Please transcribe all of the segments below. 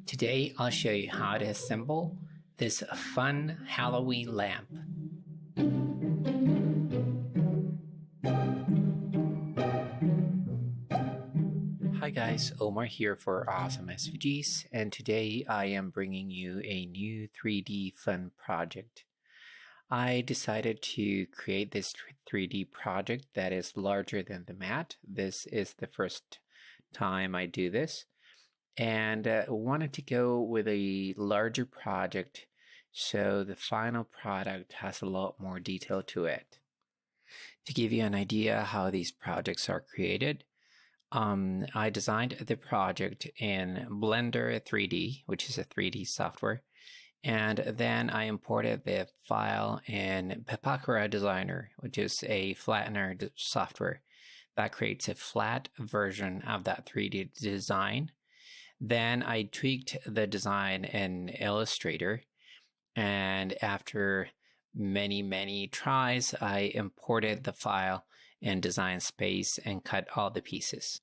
Today I'll show you how to assemble this fun Halloween lamp. Hi guys, Omar here for Awesome SVGs, and today I am bringing you a new 3D fun project. I decided to create this 3D project that is larger than the mat. This is the first time I do this, and wanted to go with a larger project so the final product has a lot more detail to it. To give you an idea how these projects are created, I designed the project in Blender 3D, which is a 3D software, and then I imported the file in Pepakura Designer, which is a flattener software that creates a flat version of that 3D design. Then I tweaked the design in Illustrator, and after many tries, I imported the file in Design Space and cut all the pieces.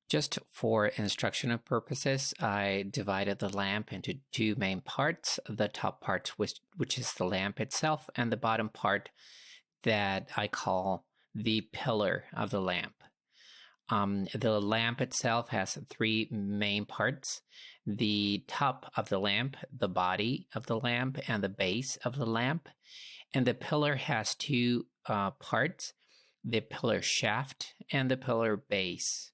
Just for instructional purposes, I divided the lamp into two main parts. The top part, which is the lamp itself, and the bottom part that I call the pillar of the lamp. The lamp itself has three main parts: the top of the lamp, the body of the lamp, and the base of the lamp. And the pillar has two parts: the pillar shaft and the pillar base.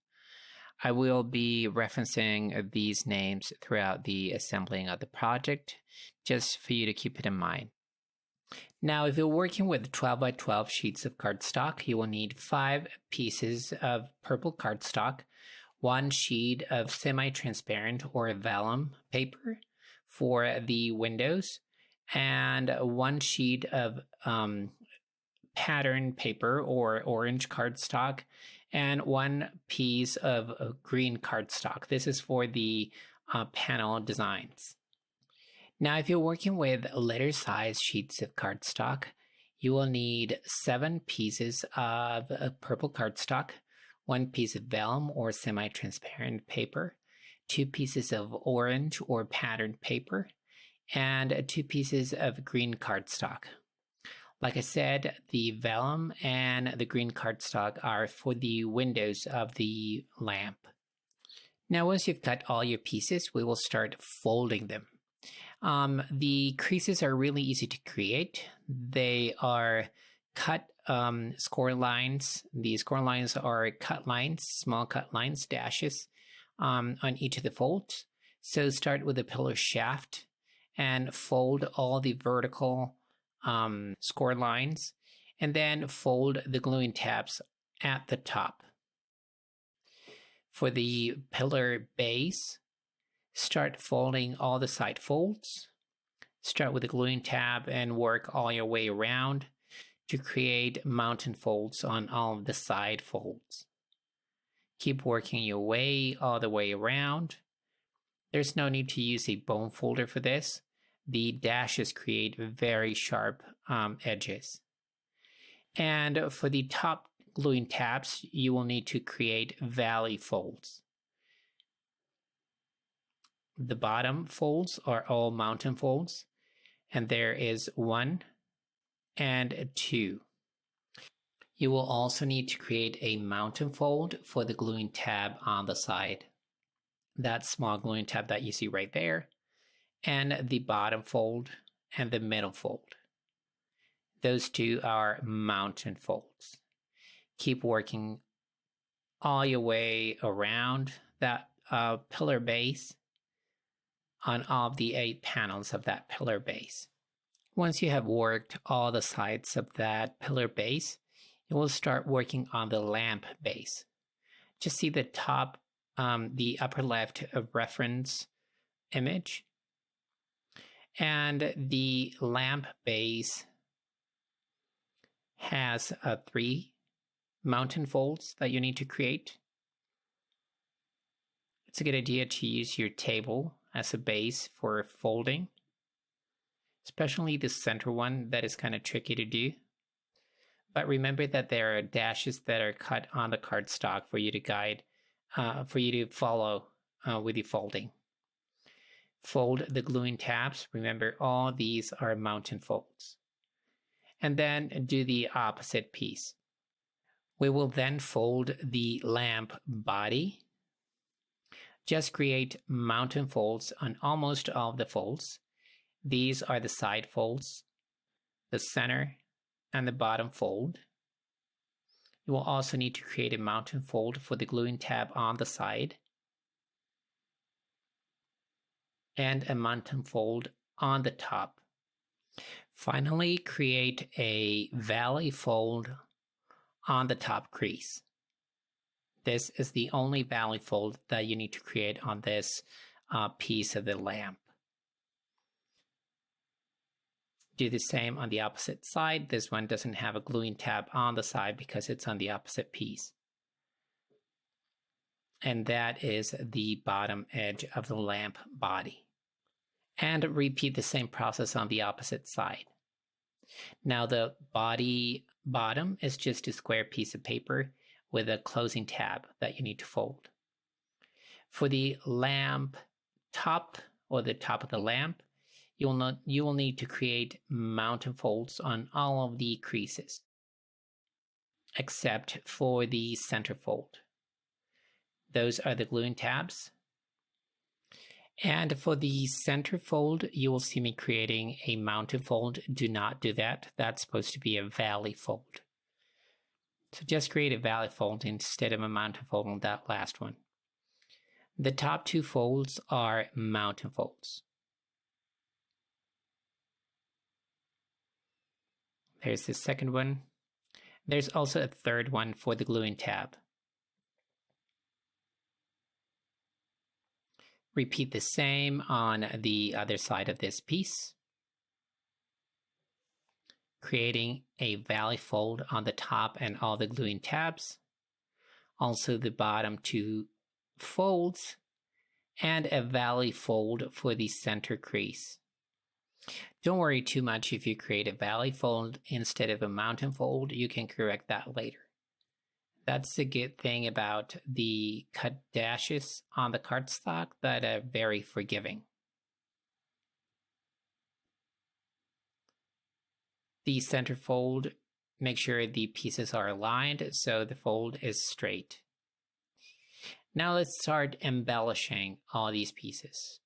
I will be referencing these names throughout the assembling of the project, just for you to keep it in mind. Now, if you're working with 12 by 12 sheets of cardstock, you will need 5 pieces of purple cardstock, 1 sheet of semi-transparent or vellum paper for the windows, and 1 sheet of pattern paper or orange cardstock, and 1 piece of green cardstock. This is for the panel designs. Now, if you're working with letter size sheets of cardstock, you will need 7 pieces of purple cardstock, 1 piece of vellum or semi-transparent paper, 2 pieces of orange or patterned paper, and 2 pieces of green cardstock. Like I said, the vellum and the green cardstock are for the windows of the lamp. Now, once you've cut all your pieces, we will start folding them. The creases are really easy to create. They are cut score lines. The score lines are cut lines, small cut lines, dashes on each of the folds. So start with the pillar shaft and fold all the vertical score lines, and then fold the gluing tabs at the top. For the pillar base, start folding all the side folds. Start with the gluing tab and work all your way around to create mountain folds on all of the side folds. Keep working your way all the way around. There's no need to use a bone folder for this. The dashes create very sharp edges. And for the top gluing tabs, you will need to create valley folds. The bottom folds are all mountain folds, and there is 1 and 2. You will also need to create a mountain fold for the gluing tab on the side. That small gluing tab that you see right there, and the bottom fold and the middle fold. Those 2 are mountain folds. Keep working all your way around that pillar base on all of the 8 panels of that pillar base. Once you have worked all the sides of that pillar base, you will start working on the lamp base. Just see the top, the upper left reference image. And the lamp base has 3 mountain folds that you need to create. It's a good idea to use your table as a base for folding, especially the center one that is kind of tricky to do. But remember that there are dashes that are cut on the cardstock for you to guide for you to follow with the folding. Fold the gluing tabs. Remember, all these are mountain folds. And then do the opposite piece. We will then fold the lamp body. Just create mountain folds on almost all of the folds. These are the side folds, the center, and the bottom fold. You will also need to create a mountain fold for the gluing tab on the side, and a mountain fold on the top. Finally, create a valley fold on the top crease. This is the only valley fold that you need to create on this piece of the lamp. Do the same on the opposite side. This one doesn't have a gluing tab on the side because it's on the opposite piece. And that is the bottom edge of the lamp body. And repeat the same process on the opposite side. Now the body bottom is just a square piece of paper with a closing tab that you need to fold. For the lamp top, or the top of the lamp, you will need to create mountain folds on all of the creases, except for the center fold. Those are the gluing tabs. And for the center fold, you will see me creating a mountain fold. Do not do that. That's supposed to be a valley fold. So just create a valley fold instead of a mountain fold on that last one. The top two folds are mountain folds. There's the second one. There's also a third one for the gluing tab. Repeat the same on the other side of this piece, creating a valley fold on the top and all the gluing tabs, also the bottom two folds, and a valley fold for the center crease. Don't worry too much if you create a valley fold instead of a mountain fold. You can correct that later. That's the good thing about the cut dashes on the cardstock, that are very forgiving. The center fold, make sure the pieces are aligned so the fold is straight. Now let's start embellishing all these pieces.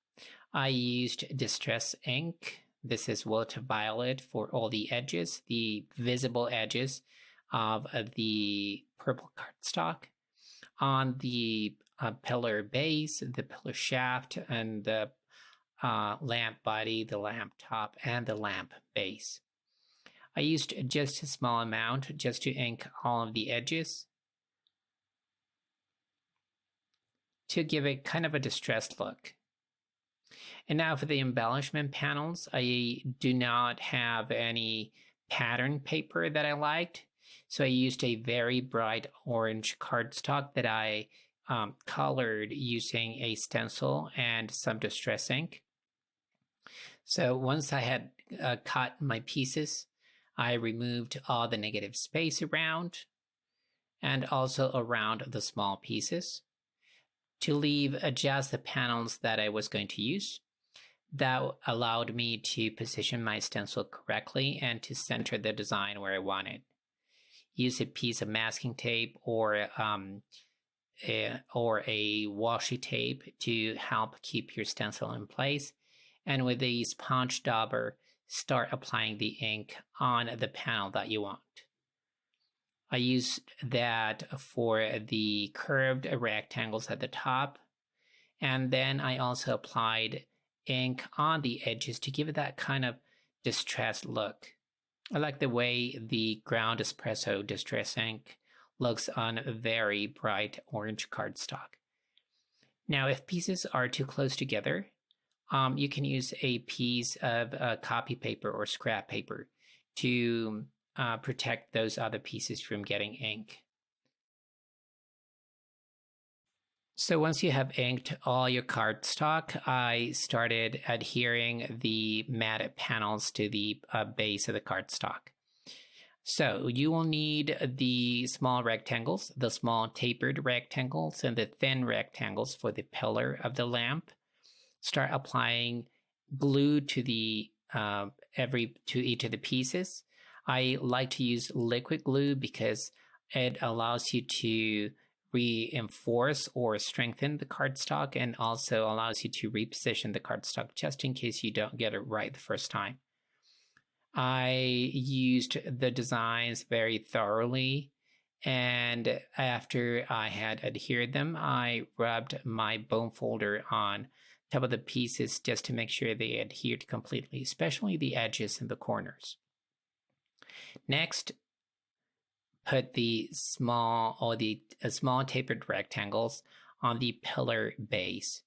I used distress ink. This is ultraviolet for all the edges, the visible edges of the purple cardstock on the pillar base, the pillar shaft, and the lamp body, the lamp top, and the lamp base. I used just a small amount just to ink all of the edges to give it kind of a distressed look. And now for the embellishment panels, I do not have any pattern paper that I liked. So I used a very bright orange cardstock that I colored using a stencil and some distress ink. So once I had cut my pieces, I removed all the negative space around and also around the small pieces to leave just the panels that I was going to use. That allowed me to position my stencil correctly and to center the design where I wanted. Use a piece of masking tape or a washi tape to help keep your stencil in place. And with a sponge dauber, start applying the ink on the panel that you want. I used that for the curved rectangles at the top. And then I also applied ink on the edges to give it that kind of distressed look. I like the way the ground espresso distress ink looks on a very bright orange cardstock. Now, if pieces are too close together, you can use a piece of copy paper or scrap paper to protect those other pieces from getting ink. So once you have inked all your cardstock, I started adhering the matted panels to the base of the cardstock. So you will need the small rectangles, the small tapered rectangles, and the thin rectangles for the pillar of the lamp. Start applying glue to the to each of the pieces. I like to use liquid glue because it allows you to reinforce or strengthen the cardstock, and also allows you to reposition the cardstock just in case you don't get it right the first time. I used the designs very thoroughly, and after I had adhered them, I rubbed my bone folder on top of the pieces just to make sure they adhered completely, especially the edges and the corners. Next, put the small tapered rectangles on the pillar base.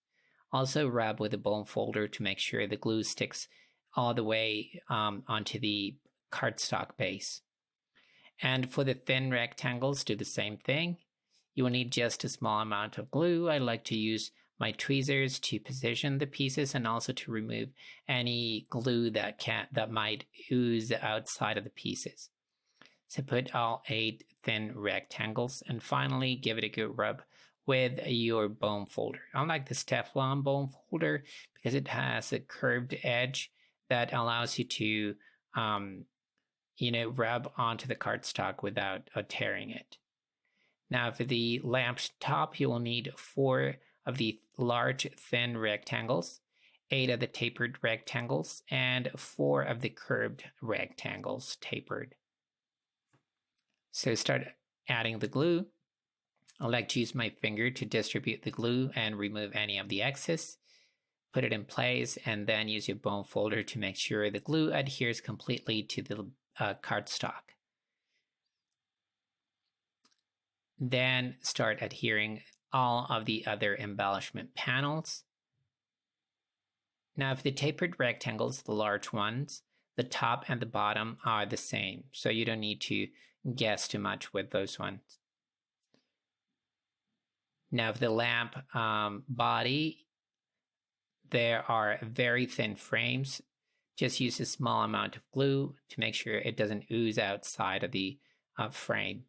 Also rub with the bone folder to make sure the glue sticks all the way onto the cardstock base. And for the thin rectangles, do the same thing. You will need just a small amount of glue. I like to use my tweezers to position the pieces and also to remove any glue that might ooze outside of the pieces. So put all 8 thin rectangles, and finally give it a good rub with your bone folder. I like this Teflon bone folder because it has a curved edge that allows you to rub onto the cardstock without tearing it. Now for the lamp's top, you will need 4 of the large thin rectangles, 8 of the tapered rectangles, and 4 of the curved rectangles tapered. So start adding the glue. I like to use my finger to distribute the glue and remove any of the excess. Put it in place, and then use your bone folder to make sure the glue adheres completely to the cardstock. Then start adhering all of the other embellishment panels. Now for the tapered rectangles, the large ones, the top and the bottom are the same, so you don't need to guess too much with those ones. Now for the lamp body, there are very thin frames. Just use a small amount of glue to make sure it doesn't ooze outside of the frame.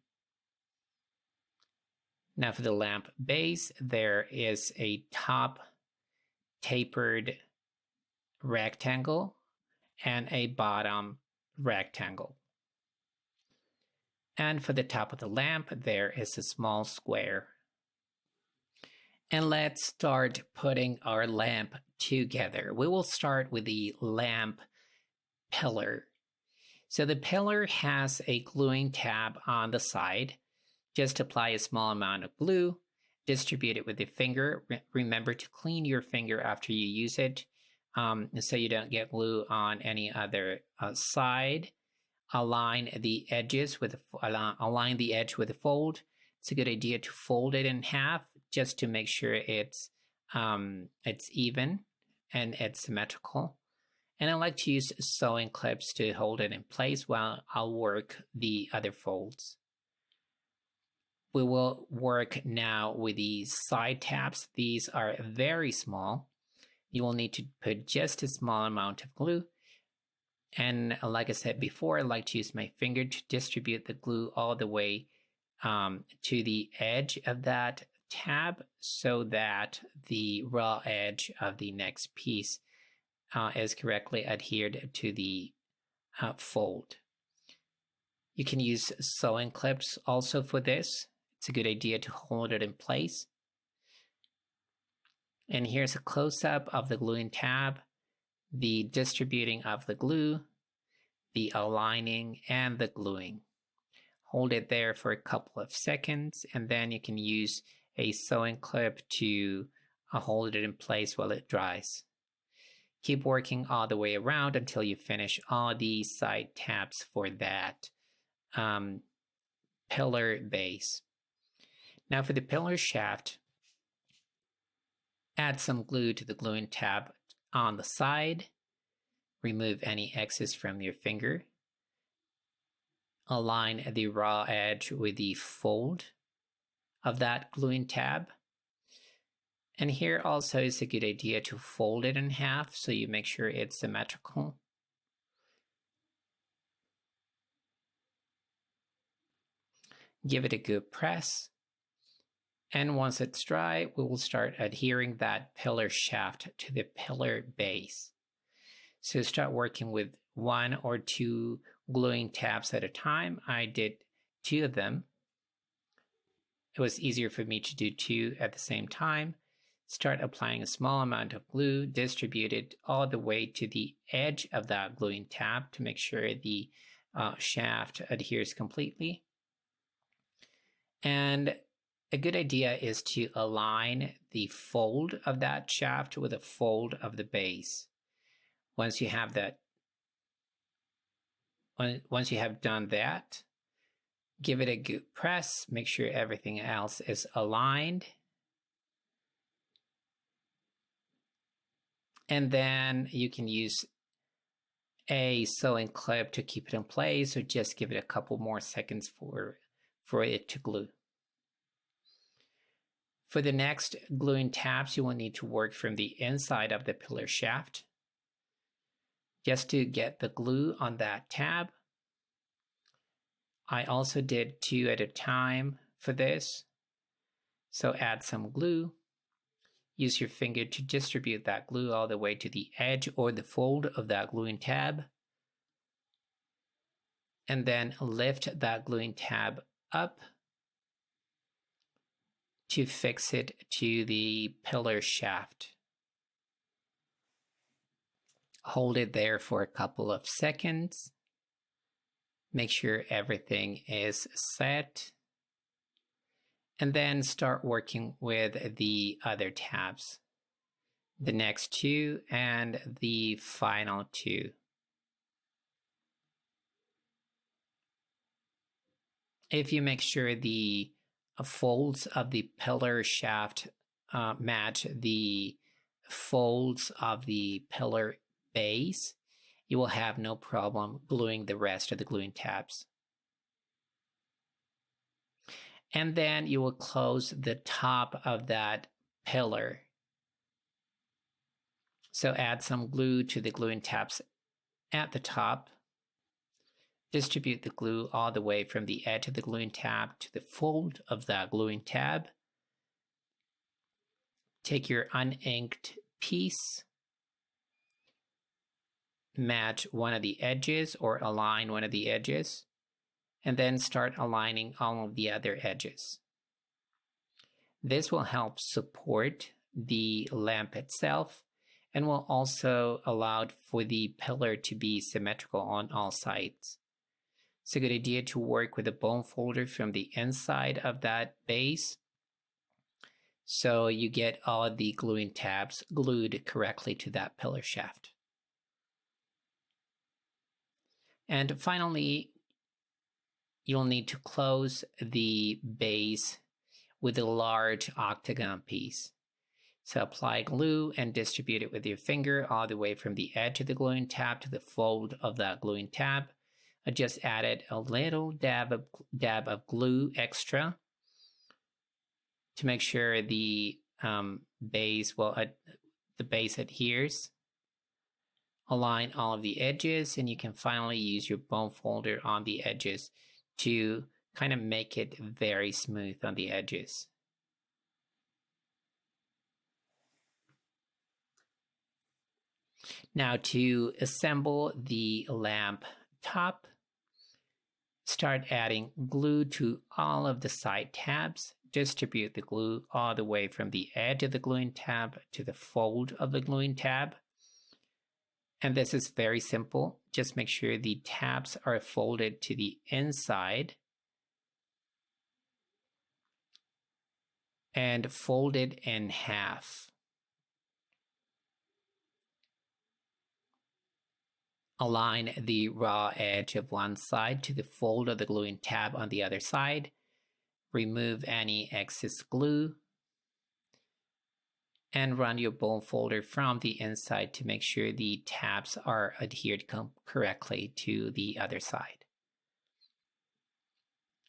Now for the lamp base, there is a top tapered rectangle and a bottom rectangle. And for the top of the lamp, there is a small square. And let's start putting our lamp together. We will start with the lamp pillar. So the pillar has a gluing tab on the side. Just apply a small amount of glue, distribute it with the finger. Remember to clean your finger after you use it so you don't get glue on any other side. Align the edge with a fold. It's a good idea to fold it in half just to make sure it's even and it's symmetrical. And I like to use sewing clips to hold it in place while I'll work the other folds. We will work now with the side tabs. These are very small. You will need to put just a small amount of glue. And like I said before, I like to use my finger to distribute the glue all the way to the edge of that tab so that the raw edge of the next piece is correctly adhered to the fold. You can use sewing clips also for this. It's a good idea to hold it in place. And here's a close-up of the gluing tab, the distributing of the glue, the aligning, and the gluing. Hold it there for a couple of seconds, and then you can use a sewing clip to hold it in place while it dries. Keep working all the way around until you finish all the side tabs for that pillar base. Now for the pillar shaft, add some glue to the gluing tab on the side. Remove any excess from your finger. Align the raw edge with the fold of that gluing tab. And here also is a good idea to fold it in half so you make sure it's symmetrical. Give it a good press. And once it's dry, we will start adhering that pillar shaft to the pillar base. So start working with 1 or 2 gluing tabs at a time. I did 2 of them. It was easier for me to do 2 at the same time. Start applying a small amount of glue, distribute it all the way to the edge of that gluing tab to make sure the shaft adheres completely. And a good idea is to align the fold of that shaft with the fold of the base. Once you have done that, give it a good press, make sure everything else is aligned. And then you can use a sewing clip to keep it in place, or just give it a couple more seconds for it to glue. For the next gluing tabs, you will need to work from the inside of the pillar shaft. Just to get the glue on that tab. I also did 2 at a time for this. So add some glue. Use your finger to distribute that glue all the way to the edge or the fold of that gluing tab. And then lift that gluing tab up to fix it to the pillar shaft. Hold it there for a couple of seconds. Make sure everything is set. And then start working with the other tabs. The next 2 and the final 2. If you make sure the folds of the pillar shaft match the folds of the pillar base, you will have no problem gluing the rest of the gluing tabs. And then you will close the top of that pillar. So add some glue to the gluing tabs at the top. Distribute the glue all the way from the edge of the gluing tab to the fold of that gluing tab. Take your uninked piece, match one of the edges or align one of the edges, and then start aligning all of the other edges. This will help support the lamp itself and will also allow for the pillar to be symmetrical on all sides. It's a good idea to work with a bone folder from the inside of that base so you get all of the gluing tabs glued correctly to that pillar shaft. And finally, you'll need to close the base with a large octagon piece. So apply glue and distribute it with your finger all the way from the edge of the gluing tab to the fold of that gluing tab. I just added a little dab of glue extra to make sure the base adheres. Align all of the edges, and you can finally use your bone folder on the edges to kind of make it very smooth on the edges. Now to assemble the lamp top, start adding glue to all of the side tabs. Distribute the glue all the way from the edge of the gluing tab to the fold of the gluing tab. And this is very simple. Just make sure the tabs are folded to the inside and folded in half. Align the raw edge of one side to the fold of the gluing tab on the other side. Remove any excess glue and run your bone folder from the inside to make sure the tabs are adhered correctly to the other side.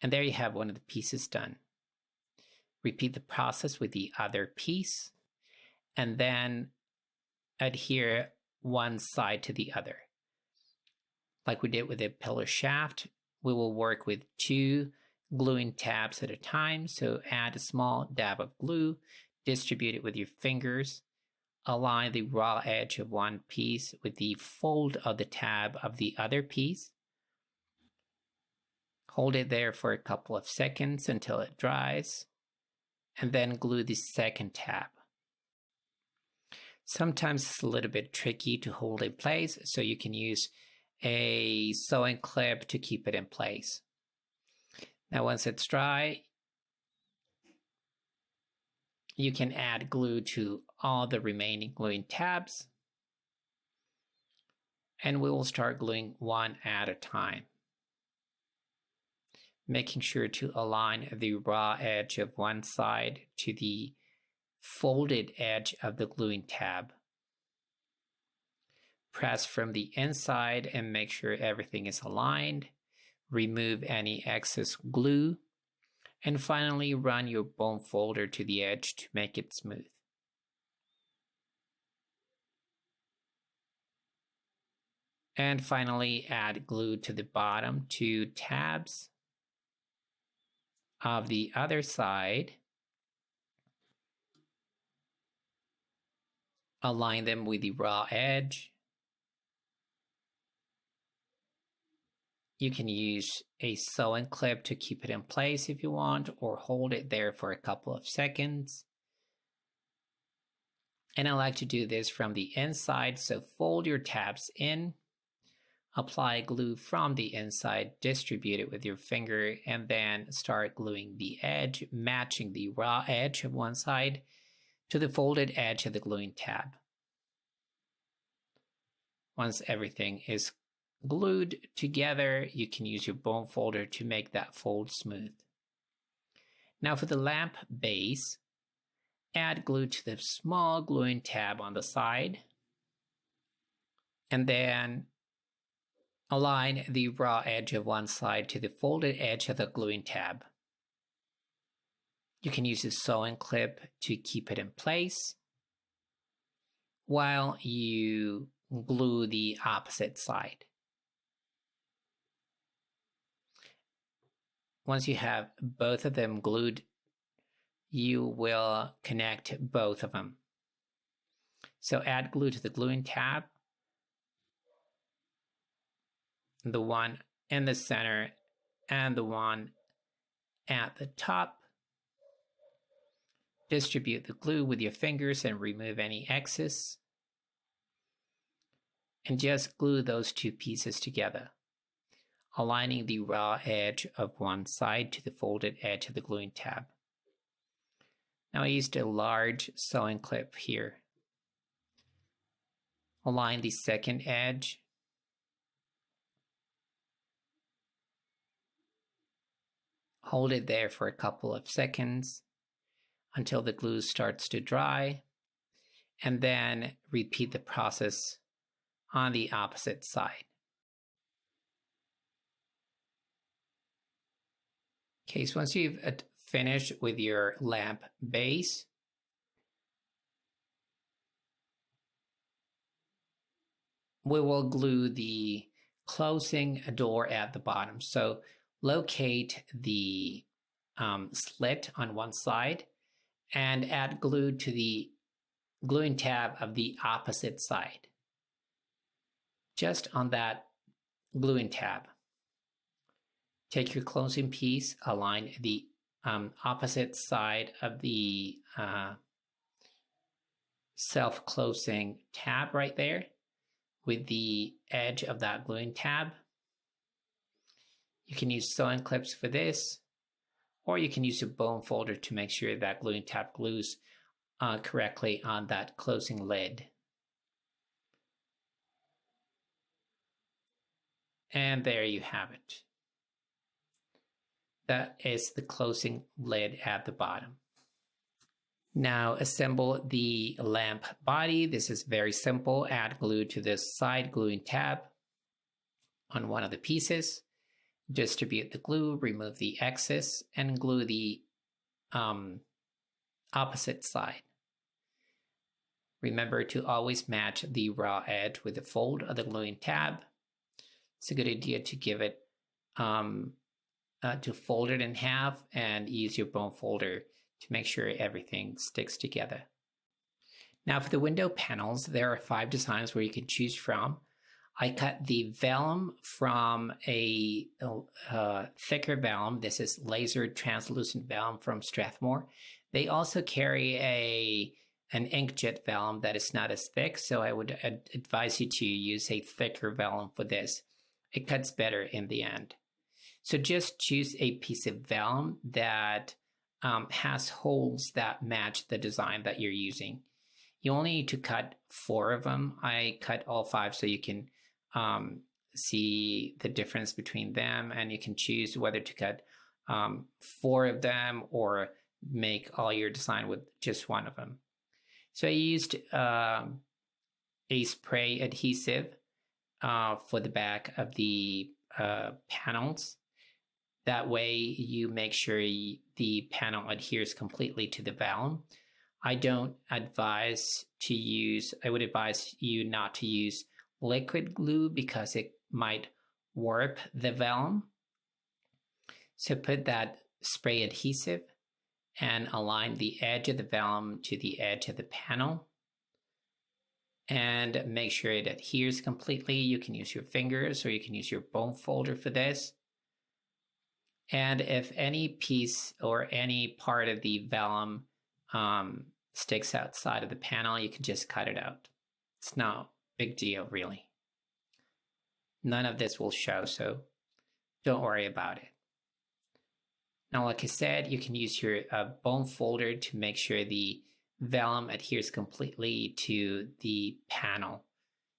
And there you have one of the pieces done. Repeat the process with the other piece and then adhere one side to the other. Like we did with the pillar shaft, we will work with 2 gluing tabs at a time. So add a small dab of glue, distribute it with your fingers, align the raw edge of one piece with the fold of the tab of the other piece. Hold it there for a couple of seconds until it dries, and then glue the second tab. Sometimes it's a little bit tricky to hold in place, so you can use a sewing clip to keep it in place. Now once it's dry, you can add glue to all the remaining gluing tabs, and we will start gluing one at a time, making sure to align the raw edge of one side to the folded edge of the gluing tab. Press from the inside and make sure everything is aligned. Remove any excess glue. And finally, run your bone folder to the edge to make it smooth. And finally, add glue to the bottom two tabs of the other side. Align them with the raw edge. You can use a sewing clip to keep it in place if you want, or hold it there for a couple of seconds. And I like to do this from the inside, so fold your tabs in, apply glue from the inside, distribute it with your finger, and then start gluing the edge, matching the raw edge of one side to the folded edge of the gluing tab. Once everything is glued together, you can use your bone folder to make that fold smooth. Now for the lamp base, add glue to the small gluing tab on the side, and then align the raw edge of one side to the folded edge of the gluing tab. You can use a sewing clip to keep it in place while you glue the opposite side. Once you have both of them glued, you will connect both of them. So add glue to the gluing tab, the one in the center and the one at the top. Distribute the glue with your fingers and remove any excess. And just glue those two pieces together, aligning the raw edge of one side to the folded edge of the gluing tab. Now I used a large sewing clip here. Align the second edge. Hold it there for a couple of seconds until the glue starts to dry, and then repeat the process on the opposite side. Okay, so once you've finished with your lamp base, we will glue the closing door at the bottom. So locate the slit on one side and add glue to the gluing tab of the opposite side, just on that gluing tab. Take your closing piece, align the opposite side of the self-closing tab right there with the edge of that gluing tab. You can use sewing clips for this, or you can use a bone folder to make sure that gluing tab glues correctly on that closing lid. And there you have it. That is the closing lid at the bottom. Now assemble the lamp body. This is very simple. Add glue to the side gluing tab on one of the pieces. Distribute the glue, remove the excess, and glue the opposite side. Remember to always match the raw edge with the fold of the gluing tab. It's a good idea to give it to fold it in half and use your bone folder to make sure everything sticks together. Now for the window panels, there are 5 designs where you can choose from. I cut the vellum from a thicker vellum. This is laser translucent vellum from Strathmore. They also carry an inkjet vellum that is not as thick, so I would advise you to use a thicker vellum for this. It cuts better in the end. So just choose a piece of vellum that has holes that match the design that you're using. You only need to cut 4 of them. I cut all 5 so you can see the difference between them, and you can choose whether to cut 4 of them or make all your design with just 1 of them. So I used a spray adhesive for the back of the panels. That way you make sure the panel adheres completely to the vellum. I would advise you not to use liquid glue because it might warp the vellum. So put that spray adhesive and align the edge of the vellum to the edge of the panel and make sure it adheres completely. You can use your fingers or you can use your bone folder for this. And if any piece or any part of the vellum sticks outside of the panel, you can just cut it out. It's no big deal, really. None of this will show, so don't worry about it. Now, like I said, you can use your bone folder to make sure the vellum adheres completely to the panel,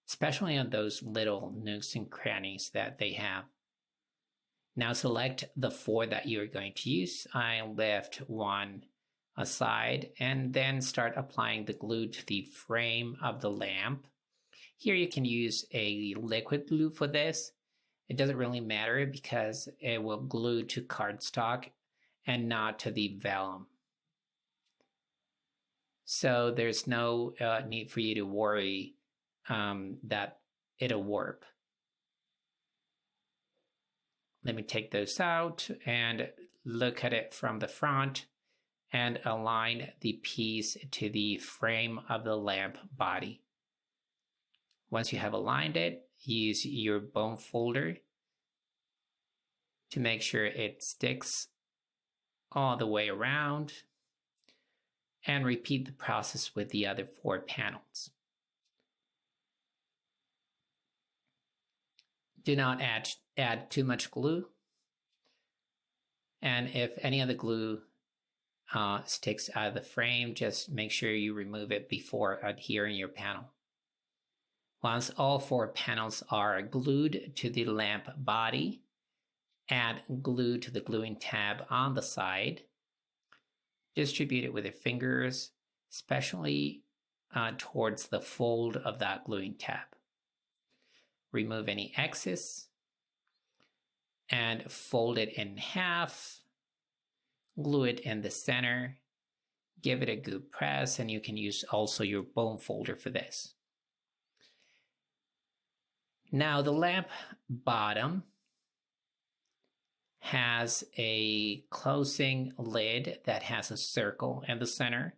especially on those little nooks and crannies that they have. Now select the 4 that you're going to use. I left 1 aside and then start applying the glue to the frame of the lamp. Here you can use a liquid glue for this. It doesn't really matter because it will glue to cardstock and not to the vellum. So there's no need for you to worry that it'll warp. Let me take those out and look at it from the front and align the piece to the frame of the lamp body. Once you have aligned it, use your bone folder to make sure it sticks all the way around and repeat the process with the other 4 panels. Do not add too much glue. And if any of the glue sticks out of the frame, just make sure you remove it before adhering your panel. Once all 4 panels are glued to the lamp body, add glue to the gluing tab on the side. Distribute it with your fingers, especially towards the fold of that gluing tab. Remove any excess and fold it in half. Glue it in the center. Give it a good press, and you can use also your bone folder for this. Now the lamp bottom has a closing lid that has a circle in the center.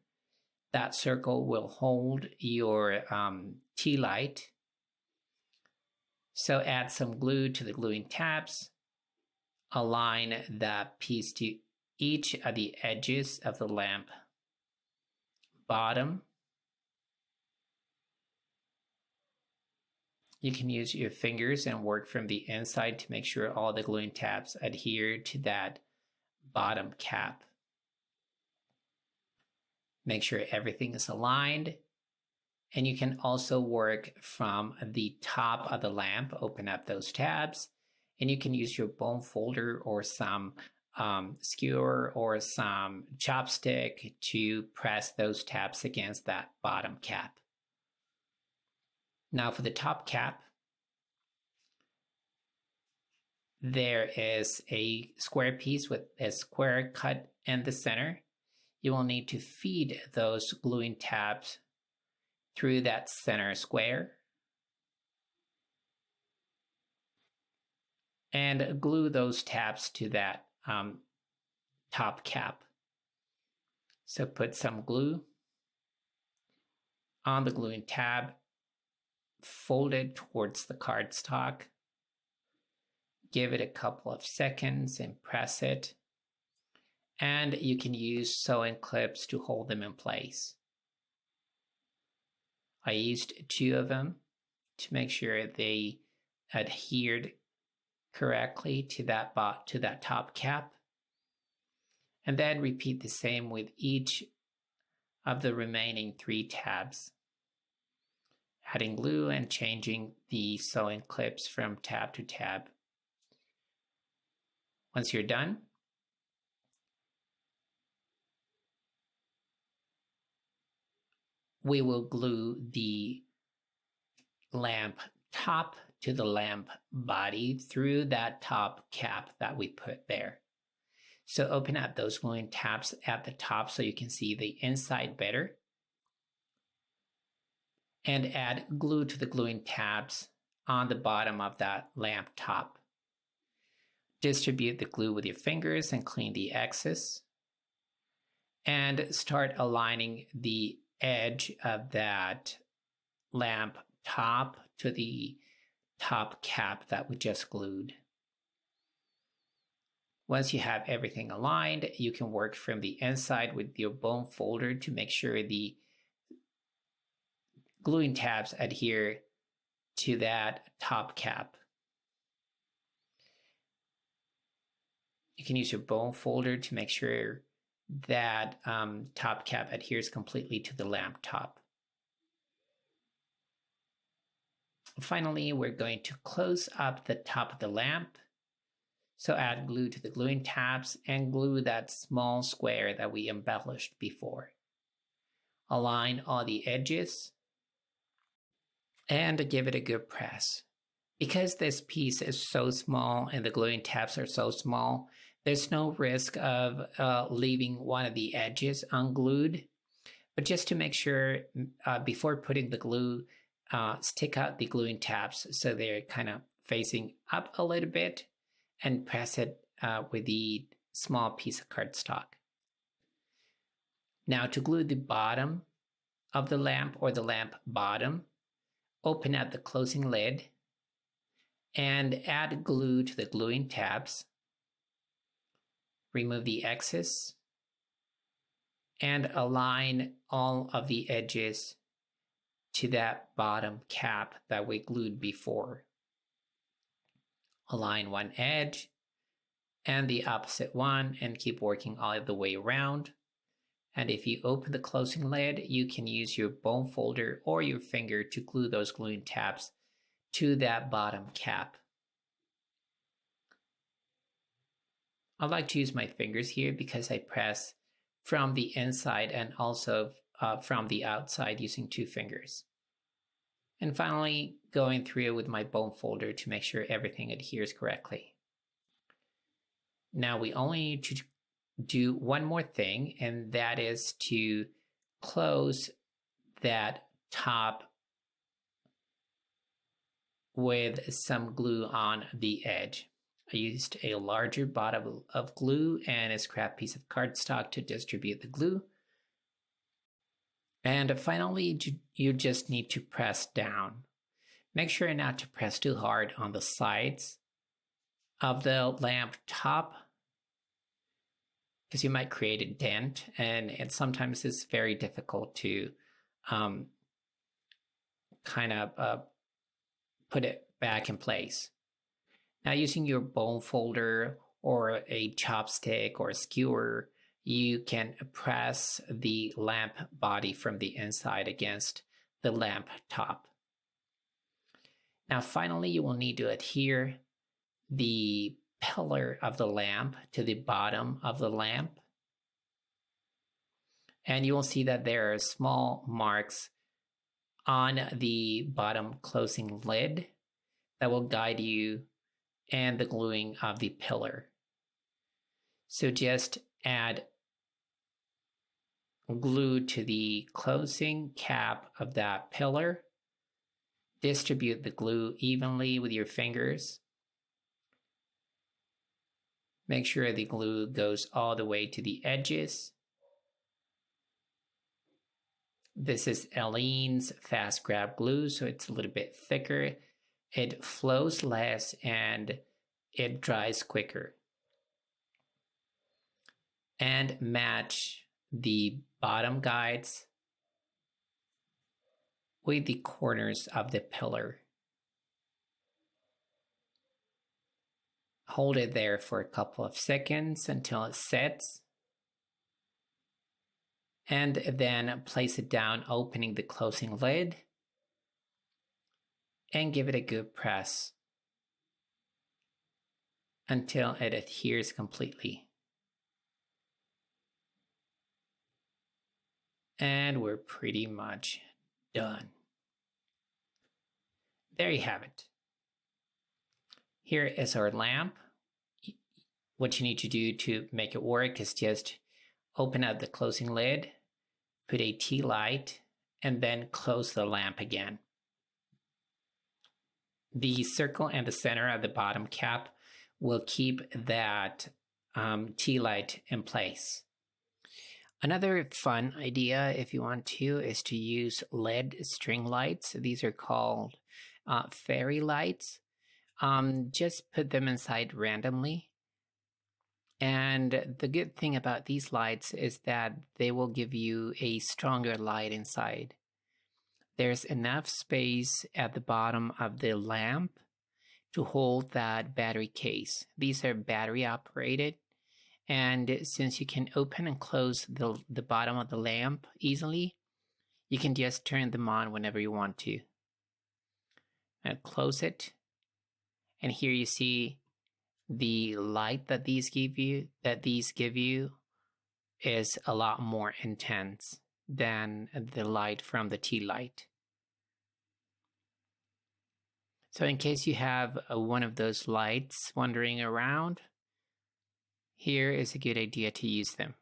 That circle will hold your tea light. So add some glue to the gluing tabs. Align that piece to each of the edges of the lamp bottom. You can use your fingers and work from the inside to make sure all the gluing tabs adhere to that bottom cap. Make sure everything is aligned. And you can also work from the top of the lamp, open up those tabs, and you can use your bone folder or some skewer or some chopstick to press those tabs against that bottom cap. Now for the top cap, there is a square piece with a square cut in the center. You will need to feed those gluing tabs through that center square and glue those tabs to that top cap. So put some glue on the gluing tab, fold it towards the cardstock, give it a couple of seconds and press it. And you can use sewing clips to hold them in place. I used 2 of them to make sure they adhered correctly to that top cap. And then repeat the same with each of the remaining 3 tabs, adding glue and changing the sewing clips from tab to tab. Once you're done, we will glue the lamp top to the lamp body through that top cap that we put there. So open up those gluing tabs at the top so you can see the inside better. And add glue to the gluing tabs on the bottom of that lamp top. Distribute the glue with your fingers and clean the excess. And start aligning the edge of that lamp top to the top cap that we just glued. Once you have everything aligned, you can work from the inside with your bone folder to make sure the gluing tabs adhere to that top cap. You can use your bone folder to make sure that top cap adheres completely to the lamp top. Finally, we're going to close up the top of the lamp. So add glue to the gluing tabs and glue that small square that we embellished before. Align all the edges and give it a good press. Because this piece is so small and the gluing tabs are so small, there's no risk of leaving one of the edges unglued. But just to make sure, before putting the glue, stick out the gluing tabs so they're kind of facing up a little bit and press it with the small piece of cardstock. Now to glue the bottom of the lamp or the lamp bottom, open up the closing lid and add glue to the gluing tabs. Remove the excess and align all of the edges to that bottom cap that we glued before. Align one edge and the opposite one and keep working all the way around. And if you open the closing lid, you can use your bone folder or your finger to glue those gluing tabs to that bottom cap. I like to use my fingers here because I press from the inside and also from the outside using 2 fingers. And finally, going through with my bone folder to make sure everything adheres correctly. Now we only need to do one more thing, and that is to close that top with some glue on the edge. I used a larger bottle of glue and a scrap piece of cardstock to distribute the glue. And finally, you just need to press down. Make sure not to press too hard on the sides of the lamp top because you might create a dent, and it sometimes is very difficult to kind of put it back in place. Now, using your bone folder or a chopstick or a skewer, you can press the lamp body from the inside against the lamp top. Now, finally, you will need to adhere the pillar of the lamp to the bottom of the lamp. And you will see that there are small marks on the bottom closing lid that will guide you and the gluing of the pillar. So just add glue to the closing cap of that pillar. Distribute the glue evenly with your fingers. Make sure the glue goes all the way to the edges. This is Aleene's Fast Grab Glue, so it's a little bit thicker. It flows less and it dries quicker. And match the bottom guides with the corners of the pillar. Hold it there for a couple of seconds until it sets. And then place it down, opening the closing lid. And give it a good press until it adheres completely. And we're pretty much done. There you have it. Here is our lamp. What you need to do to make it work is just open up the closing lid, put a tea light, and then close the lamp again. The circle and the center of the bottom cap will keep that tea light in place. Another fun idea, if you want to, is to use LED string lights. These are called fairy lights. Just put them inside randomly. And the good thing about these lights is that they will give you a stronger light inside. There's enough space at the bottom of the lamp to hold that battery case. These are battery operated. And since you can open and close the bottom of the lamp easily, you can just turn them on whenever you want to. And close it. And here you see the light that these give you is a lot more intense than the light from the tea light. So in case you have one of those lights wandering around, here is a good idea to use them.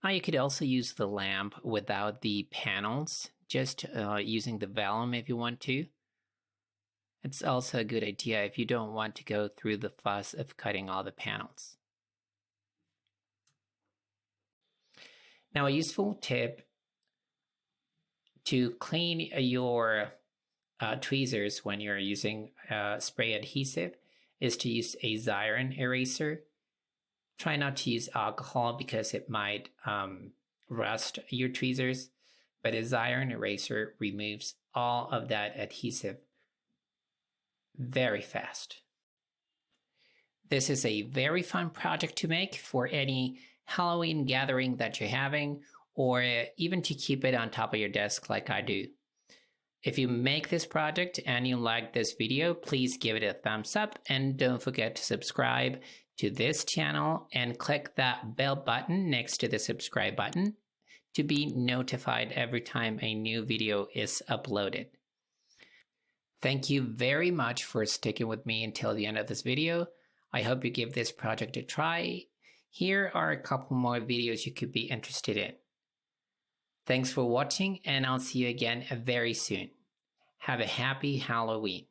Now you could also use the lamp without the panels, just using the vellum if you want to. It's also a good idea if you don't want to go through the fuss of cutting all the panels. Now, a useful tip to clean your tweezers when you're using spray adhesive is to use a Xyron eraser. Try not to use alcohol because it might rust your tweezers, but a Xyron eraser removes all of that adhesive very fast. This is a very fun project to make for any Halloween gathering that you're having, or even to keep it on top of your desk like I do. If you make this project and you like this video, please give it a thumbs up and don't forget to subscribe to this channel and click that bell button next to the subscribe button to be notified every time a new video is uploaded. Thank you very much for sticking with me until the end of this video. I hope you give this project a try. Here are a couple more videos you could be interested in. Thanks for watching, and I'll see you again very soon. Have a happy Halloween.